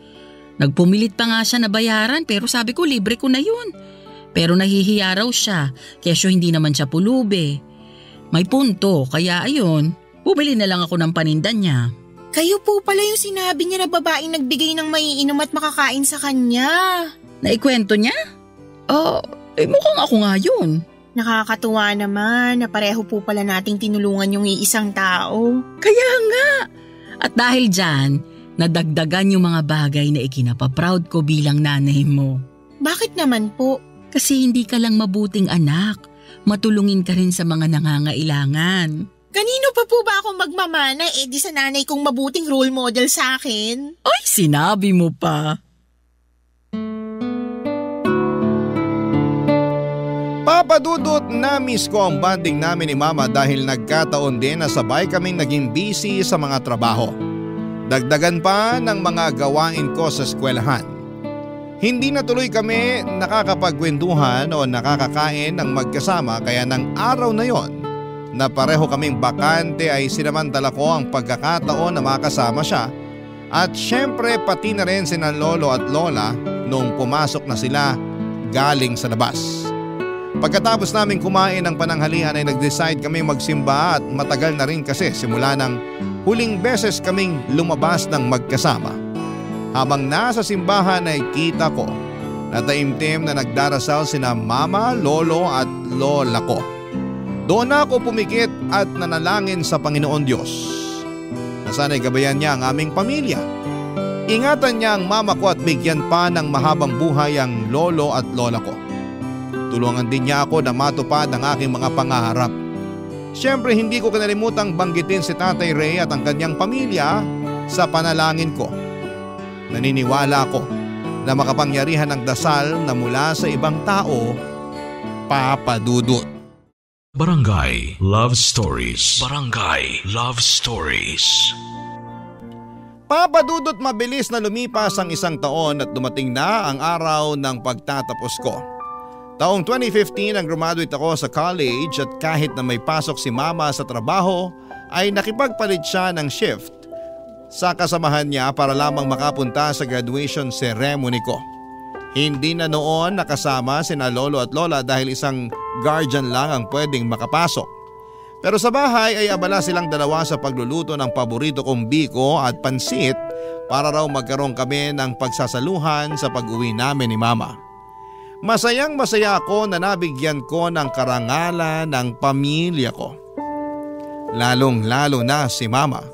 D: Nagpumilit pa nga siya na bayaran pero sabi ko libre ko na yun. Pero nahihiya raw siya, kesyo hindi naman siya pulube. May punto, kaya ayun, bumili na lang ako ng paninda niya.
E: Kayo po pala yung sinabi niya na babaeng nagbigay ng maiinom at makakain sa kanya.
D: Naikwento niya? Mukhang ako nga yun.
E: Nakakatuwa naman na pareho po pala nating tinulungan yung iisang tao.
D: Kaya nga. At dahil dyan, nadagdagan yung mga bagay na ikinapaproud ko bilang nanay mo.
E: Bakit naman po?
D: Kasi hindi ka lang mabuting anak. Matulungin ka rin sa mga nangangailangan.
E: Kanino pa po ba akong magmamana di sa nanay kong mabuting role model sa akin?
D: Ay, sinabi mo pa.
C: Papadudot na miss ko ang bonding namin ni Mama dahil nagkataon din na sabay kaming naging busy sa mga trabaho. Dagdagan pa ng mga gawain ko sa eskwelahan. Hindi na tuloy kami nakakapagkwentuhan o nakakakain ng magkasama kaya ng araw na yon na pareho kaming bakante ay sinamantala ko ang pagkakataon na makasama siya at syempre pati na rin sina lolo at lola nung pumasok na sila galing sa labas. Pagkatapos namin kumain ng pananghalian ay nag-decide kami magsimba at matagal na rin kasi simula ng huling beses kaming lumabas ng magkasama. Habang nasa simbahan ay kita ko na taimtim na nagdarasal sina mama, lolo at lola ko. Doon ako pumikit at nanalangin sa Panginoon Diyos na sana'y gabayan niya ang aming pamilya. Ingatan niya ang mama ko at bigyan pa ng mahabang buhay ang lolo at lola ko. Tulungan din niya ako na matupad ang aking mga pangarap. Siyempre hindi ko kinalimutang banggitin si Tatay Ray at ang kanyang pamilya sa panalangin ko. Naniniwala ako na makapangyarihan ng dasal na mula sa ibang tao, Papa Dudut.
A: Barangay Love Stories. Barangay Love Stories.
C: Papa Dudut, mabilis na lumipas ang 1 taon at dumating na ang araw ng pagtatapos ko. Taong 2015 ang graduate ako sa college at kahit na may pasok si Mama sa trabaho ay nakipagpalit siya ng shift sa kasamahan niya para lamang makapunta sa graduation ceremony ko. Hindi na noon nakasama sina lolo at lola dahil isang guardian lang ang pwedeng makapasok. Pero sa bahay ay abala silang dalawa sa pagluluto ng paborito kong biko at pansit para raw magkaroon kami ng pagsasaluhan sa pag-uwi namin ni Mama. Masayang masaya ako na nabigyan ko ng karangalan ng pamilya ko. Lalong lalo na si Mama.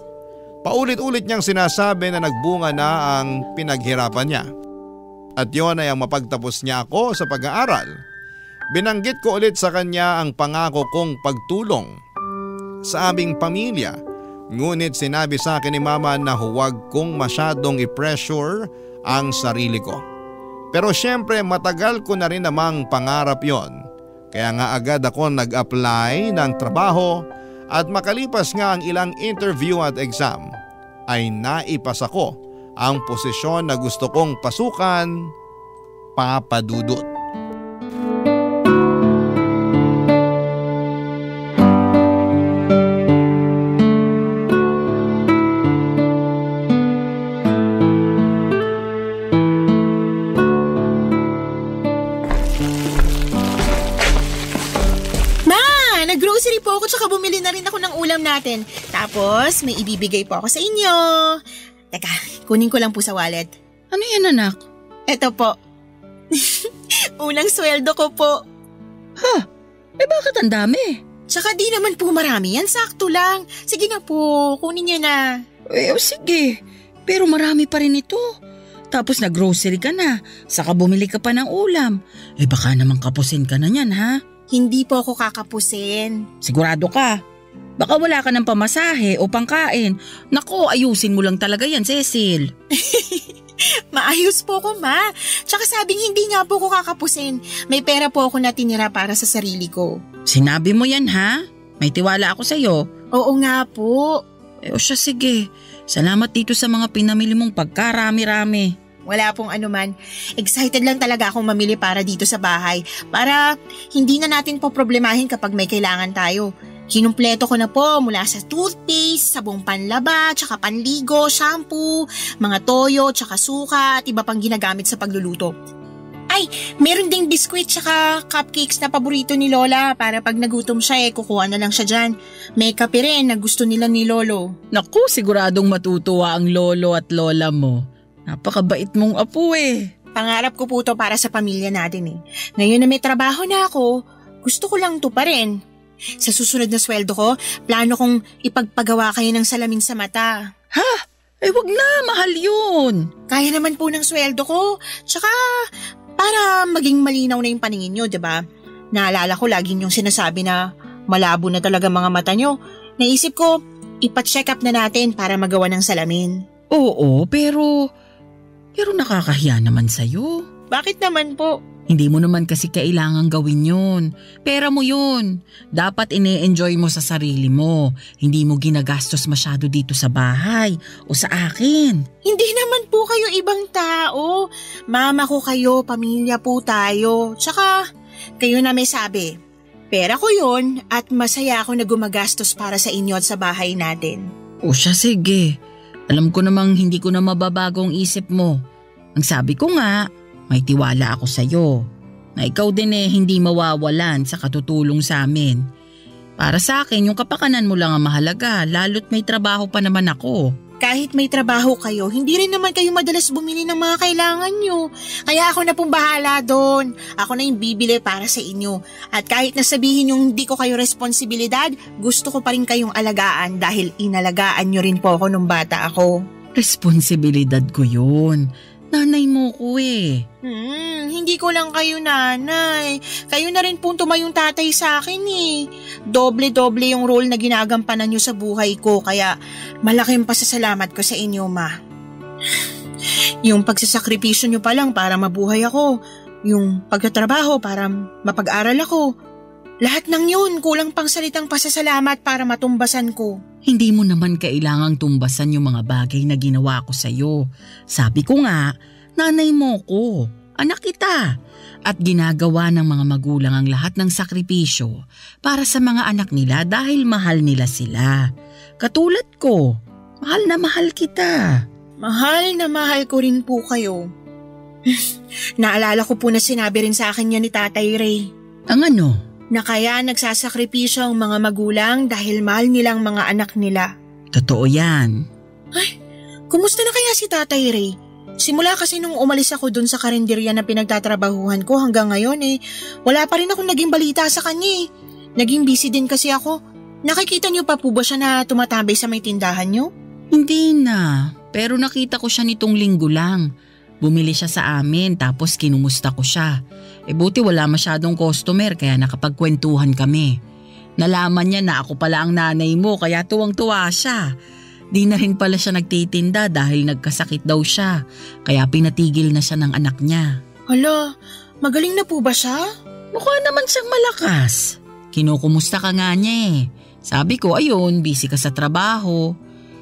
C: Paulit-ulit niyang sinasabi na nagbunga na ang pinaghirapan niya. At yon ay ang mapagtapos niya ako sa pag-aaral. Binanggit ko ulit sa kanya ang pangako kong pagtulong sa aming pamilya. Ngunit sinabi sa akin ni Mama na huwag kong masyadong i-pressure ang sarili ko. Pero syempre matagal ko na rin namang pangarap yon. Kaya nga agad ako nag-apply ng trabaho at makalipas nga ang ilang interview at exam ay naipasa ko ang posisyon na gusto kong pasukan, Papa Dudut.
E: Nag-grocery po ako tsaka bumili na rin ako ng ulam natin. Tapos may ibibigay po ako sa inyo. Teka, kunin ko lang po sa wallet.
D: Ano yan, anak?
E: Eto po. Unang sweldo ko po.
D: Ha? Bakit ang dami?
E: Tsaka di naman po marami yan, sakto lang. Sige na po, kunin niyo na.
D: Sige. Pero marami pa rin ito. Tapos nag-grocery ka na, saka bumili ka pa ng ulam. Baka naman kapusin ka na niyan, ha?
E: Hindi po ako kakapusin.
D: Sigurado ka? Baka wala ka ng pamasahe o pangkain. Nako, ayusin mo lang talaga yan, Cecil.
E: Maayos po ko, ma. Tsaka sabing hindi nga po ko kakapusin. May pera po ako na tinira para sa sarili ko.
D: Sinabi mo yan, ha? May tiwala ako sa'yo.
E: Oo nga po.
D: O siya, sige. Salamat dito sa mga pinamili mong pagkarami-rami.
E: Wala pong anuman. Excited lang talaga akong mamili para dito sa bahay. Para hindi na natin po problemahin kapag may kailangan tayo. Kinumpleto ko na po mula sa toothpaste, sabong panlaba, tsaka panligo, shampoo, mga toyo, tsaka suka at iba pang ginagamit sa pagluluto. Ay, meron ding biskwit tsaka cupcakes na paborito ni Lola para pag nagutom siya kukuha na lang siya dyan. May kape rin na gusto nila ni Lolo.
D: Naku, siguradong matutuwa ang lolo at lola mo. Napakabait mong apo
E: Pangarap ko po to para sa pamilya natin Ngayon na may trabaho na ako, gusto ko lang to pa rin. Sa susunod na sweldo ko, plano kong ipagpagawa kayo ng salamin sa mata.
D: Ha? Wag na, mahal yun.
E: Kaya naman po ng sweldo ko. Tsaka, para maging malinaw na yung paningin nyo, diba? Naalala ko lagi yung sinasabi na malabo na talaga mga mata nyo. Naisip ko, ipa-check up na natin para magawa ng salamin.
D: Oo, pero nakakahiya naman sa'yo.
E: Bakit naman po?
D: Hindi mo naman kasi kailangang gawin yun. Pera mo yun. Dapat ine-enjoy mo sa sarili mo. Hindi mo ginagastos masyado dito sa bahay o sa akin.
E: Hindi naman po kayo ibang tao. Mama ko kayo, pamilya po tayo. Tsaka, kayo na may sabi. Pera ko yun at masaya ako na gumagastos para sa inyo at sa bahay natin.
D: O siya, sige. Alam ko namang hindi ko na mababago ang isip mo. Ang sabi ko nga, may tiwala ako sa'yo. Na ikaw din hindi mawawalan sa katutulong sa amin. Para sa akin, yung kapakanan mo lang ang mahalaga, lalo't may trabaho pa naman ako.
E: Kahit may trabaho kayo, hindi rin naman kayo madalas bumili ng mga kailangan nyo. Kaya ako na pong bahala doon. Ako na yung bibili para sa inyo. At kahit nasabihin yung hindi ko kayo responsibilidad, gusto ko pa rin kayong alagaan dahil inalagaan nyo rin po ako nung bata ako.
D: Responsibilidad ko yun. Nanay mo ko
E: Hindi ko lang kayo nanay. Kayo na rin po tumayong tatay sa akin Doble-doble yung role na ginagampanan nyo sa buhay ko kaya malaking pasasalamat ko sa inyo, ma. Yung pagsasakripisyo nyo pa lang para mabuhay ako. Yung pagtatrabaho para mapag-aral ako. Lahat ng yun kulang pang salitang pasasalamat para matumbasan ko.
D: Hindi mo naman kailangang tumbasan yung mga bagay na ginawa ko sa'yo. Sabi ko nga, nanay mo ko, anak kita. At ginagawa ng mga magulang ang lahat ng sakripisyo para sa mga anak nila dahil mahal nila sila. Katulad ko, mahal na mahal kita.
E: Mahal na mahal ko rin po kayo. Naalala ko po na sinabi rin sa akin yan ni Tatay Ray.
D: Ang ano?
E: Na kaya nagsasakripisyo ang mga magulang dahil mahal nilang mga anak nila.
D: Totoo yan.
E: Ay, kumusta na kaya si Tatay Ray? Simula kasi nung umalis ako dun sa karinderya na pinagtatrabahuhan ko hanggang ngayon wala pa rin akong naging balita sa kanya Naging busy din kasi ako. Nakikita niyo pa po ba siya na tumatambay sa may tindahan niyo?
D: Hindi na, pero nakita ko siya nitong linggo lang. Bumili siya sa amin tapos kinumusta ko siya. Buti wala masyadong customer kaya nakapagkwentuhan kami. Nalaman niya na ako pala ang nanay mo kaya tuwang-tuwa siya. Di na rin pala siya nagtitinda dahil nagkasakit daw siya. Kaya pinatigil na siya ng anak niya.
E: Hala, magaling na po ba siya?
D: Mukha naman siyang malakas. Kinukumusta ka nga niya Sabi ko ayun, busy ka sa trabaho.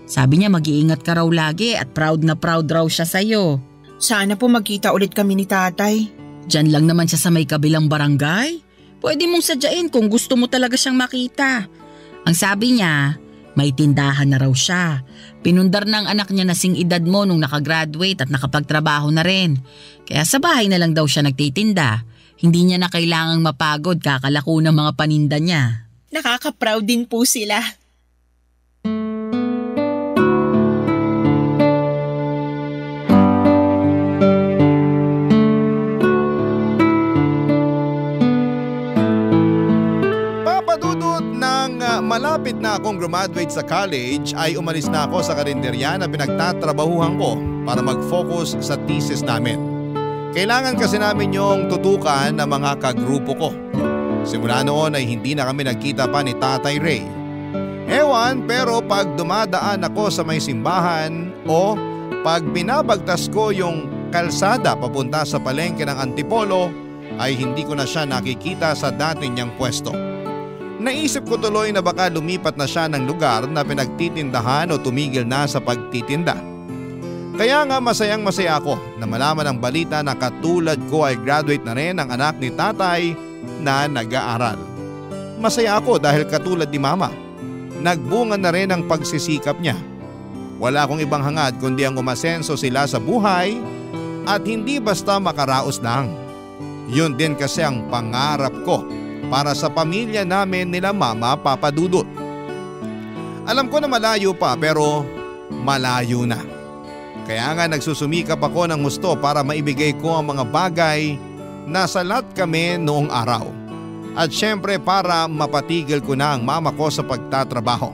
D: Sabi niya mag-iingat ka raw lagi at proud na proud raw siya sa'yo.
E: Sana po magkita ulit kami ni Tatay.
D: Diyan lang naman siya sa may kabilang barangay. Pwede mong sadyain kung gusto mo talaga siyang makita. Ang sabi niya, may tindahan na raw siya. Pinundar ng anak niya na sing edad mo nung nakagraduate at nakapagtrabaho na rin. Kaya sa bahay na lang daw siya nagtitinda. Hindi niya na kailangang mapagod kakalako ng mga paninda niya.
E: Nakaka-proud din po sila.
C: Papadudot nang malapit na akong graduate sa college ay umalis na ako sa karinderya na pinagtatrabahuhan ko para mag-focus sa thesis namin. Kailangan kasi namin yung tutukan ng mga kagrupo ko. Simula noon ay hindi na kami nagkita pa ni Tatay Ray. Ewan, pero pag dumadaan ako sa may simbahan o pag binabagtas ko yung kalsada papunta sa palengke ng Antipolo ay hindi ko na siya nakikita sa dati niyang pwesto. Naisip ko tuloy na baka lumipat na siya ng lugar na pinagtitindahan o tumigil na sa pagtitinda. Kaya nga masayang-masaya ako na malaman ang balita na katulad ko ay graduate na rin ang anak ni tatay na nag-aaral. Masaya ako dahil katulad ni mama, nagbunga na rin ang pagsisikap niya. Wala akong ibang hangad kundi ang umasenso sila sa buhay at hindi basta makaraos lang. Yun din kasi ang pangarap ko para sa pamilya namin nila Mama Papadudot. Alam ko na malayo pa pero malayo na. Kaya nga nagsusumikap ako ng gusto para maibigay ko ang mga bagay na salat kami noong araw. At syempre para mapatigil ko na ang mama ko sa pagtatrabaho.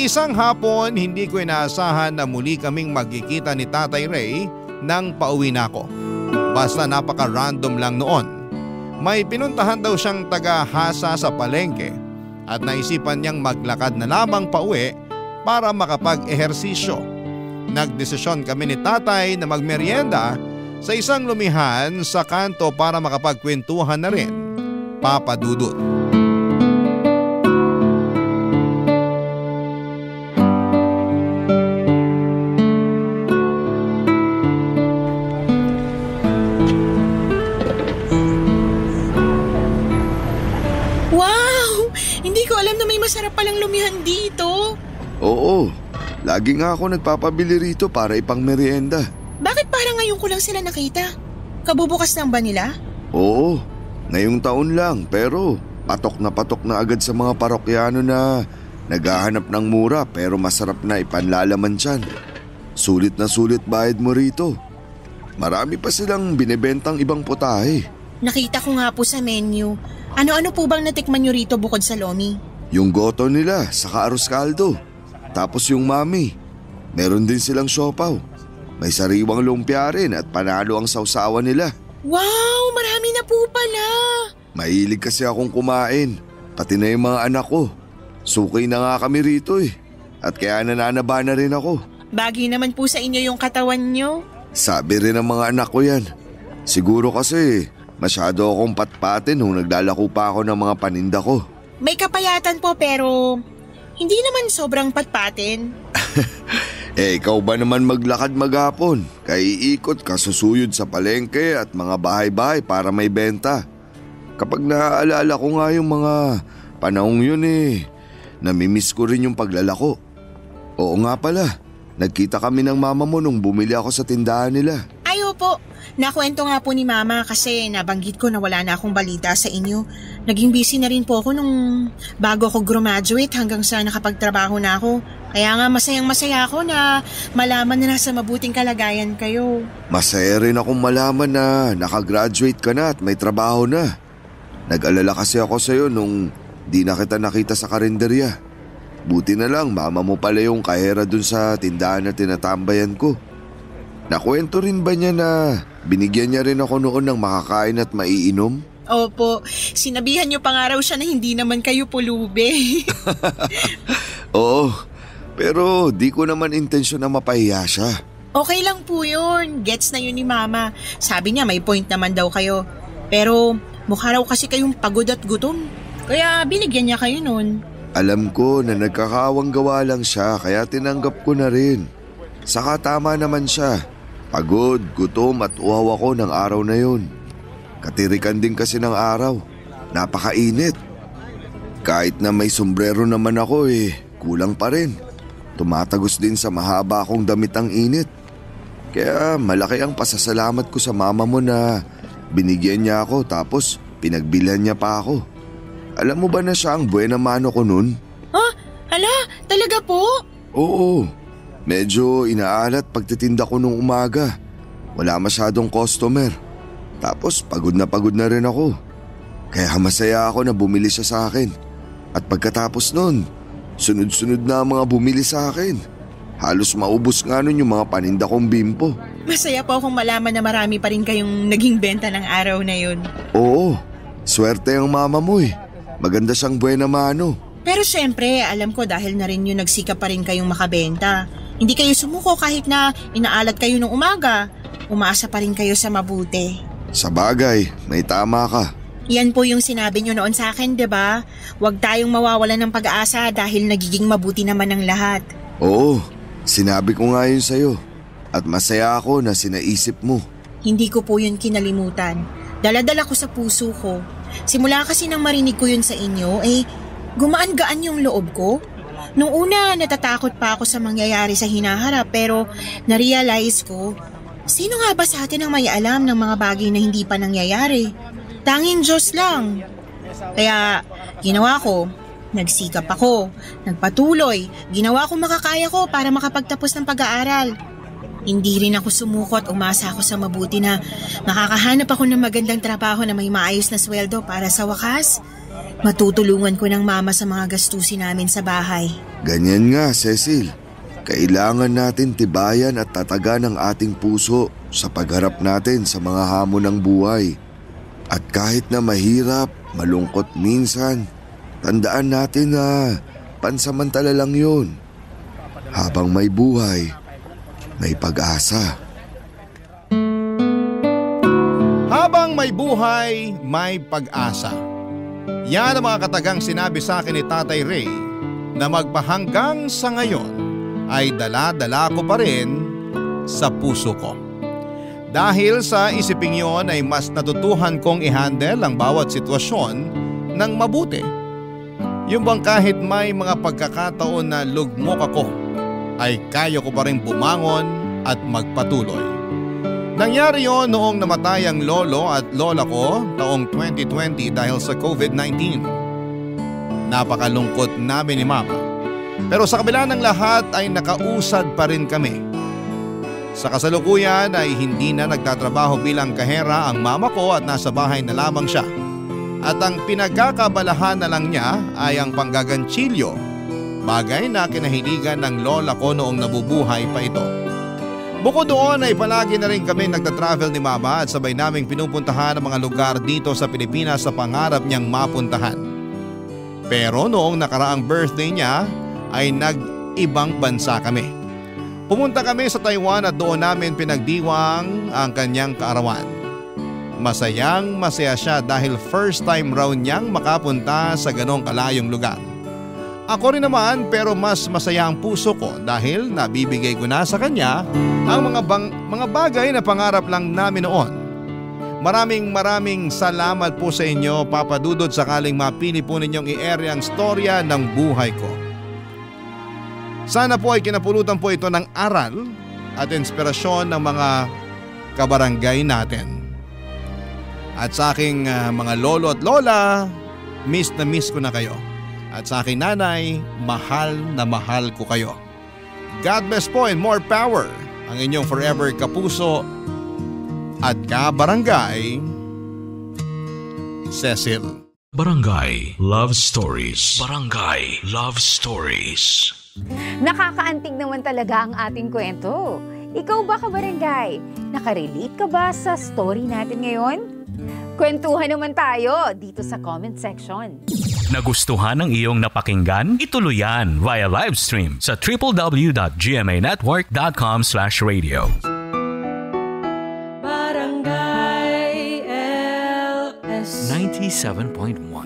C: Isang hapon hindi ko inaasahan na muli kaming magkikita ni Tatay Ray nang pauwi na ako. Basta napaka-random lang noon. May pinuntahan daw siyang taga-hasa sa palengke at naisipan niyang maglakad na lamang pauwi para makapag-ehersisyo. Nagdesisyon kami ni tatay na magmeryenda sa isang lumihan sa kanto para makapagkwentuhan na rin, Papadudot.
E: Masarap palang lumihan dito.
F: Oo, lagi nga ako nagpapabili rito para ipang merienda.
E: Bakit parang ngayon ko lang sila nakita? Kabubukas lang ba nila?
F: Oo, ngayong taon lang pero patok na agad sa mga parokyano na naghahanap ng mura pero masarap na ipanlalaman tiyan. Sulit na sulit bayad mo rito. Marami pa silang binebentang ibang putahe.
E: Nakita ko nga po sa menu. Ano-ano po bang natikman nyo rito bukod sa lomi?
F: Yung goto nila, saka arroz caldo. Tapos yung mami. Meron din silang siopaw. May sariwang lumpia rin at panalo ang sausawan nila.
E: Wow, marami na po pala.
F: Mahilig kasi akong kumain. Pati na yung mga anak ko. Suki na nga kami rito eh. At kaya nananaba na rin ako.
E: Bagay naman po sa inyo yung katawan nyo.
F: Sabi rin ng mga anak ko yan. Siguro kasi masyado akong patpatin nung naglalako pa ako ng mga paninda ko.
E: May kapayatan po pero hindi naman sobrang patpatin.
F: Ikaw ba naman maglakad maghapon? Kaiikot ka susuyod sa palengke at mga bahay-bahay para may benta. Kapag naaalala ko nga yung mga panahong yun namimiss ko rin yung paglalako. Oo nga pala, nagkita kami ng mama mo nung bumili ako sa tindahan nila.
E: Ay opo, nakwento nga po ni mama kasi nabanggit ko na wala na akong balita sa inyo. Naging busy na rin po ako nung bago ako graduate hanggang sa nakapagtrabaho na ako. Kaya nga masayang-masaya ako na malaman na nasa mabuting kalagayan kayo.
F: Masaya rin akong malaman na nakagraduate ka na at may trabaho na. Nag-alala kasi ako sa'yo nung di na kita nakita sa karinderya. Buti na lang mama mo pala yung kahera dun sa tindahan na tinatambayan ko. Nakwento rin ba niya na binigyan niya rin ako noon ng makakain at maiinom?
E: Opo, sinabihan niyo pa nga raw siya na hindi naman kayo pulube.
F: Oo, pero di ko naman intensyon na mapahiya siya.
E: Okay lang po yun, gets na yun ni mama. Sabi niya may point naman daw kayo. Pero mukha raw kasi kayong pagod at gutom. Kaya binigyan niya kayo nun.
F: Alam ko na nagkakawang gawa lang siya kaya tinanggap ko na rin. Saka tama naman siya. Pagod, gutom at uhaw ako ng araw na yun. Katirikan din kasi ng araw. Napakainit. Kahit na may sombrero naman ako kulang pa rin. Tumatagos din sa mahaba akong damit ang init. Kaya malaki ang pasasalamat ko sa mama mo na binigyan niya ako tapos pinagbilhan niya pa ako. Alam mo ba na siya ang buena mano ko nun?
E: Hala, talaga po?
F: Oo, medyo inaalat pagtitinda ko nung umaga. Wala masyadong customer. Tapos pagod na rin ako. Kaya masaya ako na bumili siya sa akin. At pagkatapos nun, sunod-sunod na ang mga bumili sa akin. Halos maubos nga nun yung mga paninda kong bimpo.
E: Masaya po akong malaman na marami pa rin kayong naging benta ng araw na yun.
F: Oo, swerte ang mama mo eh. Maganda siyang buena mano.
E: Pero syempre, alam ko dahil na rin yung nagsikap pa rin kayong makabenta. Hindi kayo sumuko kahit na inaalat kayo nung umaga. Umaasa pa rin kayo sa mabuti.
F: Sa bagay, may tama ka.
E: Yan po yung sinabi nyo noon sa akin, diba? Huwag tayong mawawalan ng pag-asa dahil nagiging mabuti naman ang lahat.
F: Oo, sinabi ko nga yun sa'yo. At masaya ako na sinaisip mo.
E: Hindi ko po yun kinalimutan. Dala-dala ko sa puso ko. Simula kasi nang marinig ko yun sa inyo, gumaan-gaan yung loob ko. Nung una, natatakot pa ako sa mangyayari sa hinaharap pero na-realize ko, sino nga ba sa atin ang may alam ng mga bagay na hindi pa nangyayari? Tanging Diyos lang. Kaya ginawa ko, nagsikap ako, nagpatuloy, ginawa ko makakaya ko para makapagtapos ng pag-aaral. Hindi rin ako sumuko at umasa ako sa mabuti na makakahanap ako ng magandang trabaho na may maayos na sweldo para sa wakas. Matutulungan ko ng mama sa mga gastusin namin sa bahay.
F: Ganyan nga, Cecil. Kailangan natin tibayan at tatagan ang ating puso sa pagharap natin sa mga hamon ng buhay. At kahit na mahirap, malungkot minsan, tandaan natin na pansamantala lang yun. Habang may buhay, may pag-asa.
C: Habang may buhay, may pag-asa. Yan ang mga katagang sinabi sa akin ni Tatay Ray na magpahanggang sa ngayon ay dala-dala ko pa rin sa puso ko. Dahil sa isiping yon ay mas natutuhan kong i-handle ang bawat sitwasyon ng mabuti. Yung bang kahit may mga pagkakataon na lugmok ako, ay kaya ko pa rin bumangon at magpatuloy. Nangyari yon noong namatay ang lolo at lola ko taong 2020 dahil sa COVID-19. Napakalungkot namin ni Mama. Pero sa kabila ng lahat ay nakausad pa rin kami. Sa kasalukuyan ay hindi na nagtatrabaho bilang kahera ang mama ko at nasa bahay na lamang siya. At ang pinagkakabalahan na lang niya ay ang panggaganchilyo, bagay na kinahiligan ng lola ko noong nabubuhay pa ito. Bukod doon ay palagi na rin kami nagtatravel ni Mama at sabay naming pinupuntahan ang mga lugar dito sa Pilipinas sa pangarap niyang mapuntahan. Pero noong nakaraang birthday niya ay nag-ibang bansa kami. Pumunta kami sa Taiwan at doon namin pinagdiwang ang kanyang kaarawan. Masayang masaya siya dahil first time raw niyang makapunta sa ganong kalayong lugar. Ako rin naman pero mas masaya ang puso ko dahil nabibigay ko na sa kanya ang mga bagay na pangarap lang namin noon. Maraming salamat po sa inyo, Papa Dudut, sakaling mapili po ninyong i-ere ang storya ng buhay ko. Sana po ay kinapulutan po ito ng aral at inspirasyon ng mga kabarangay natin. At sa aking mga lolo at lola, miss na miss ko na kayo. At sa aking nanay, mahal na mahal ko kayo. God bless po and more power ang inyong forever kapuso at kabarangay, Cecil.
A: Barangay Love Stories. Barangay Love Stories.
G: Nakakaantig naman talaga ang ating kwento. Ikaw ba, kabarangay? Nakarelate ka ba sa story natin ngayon? Kwentuhan naman tayo dito sa comment section.
H: Nagustuhan ng iyong napakinggan? Ituloy yan via live stream sa www.gmanetwork.com/radio.
B: Barangay LS
H: 97.1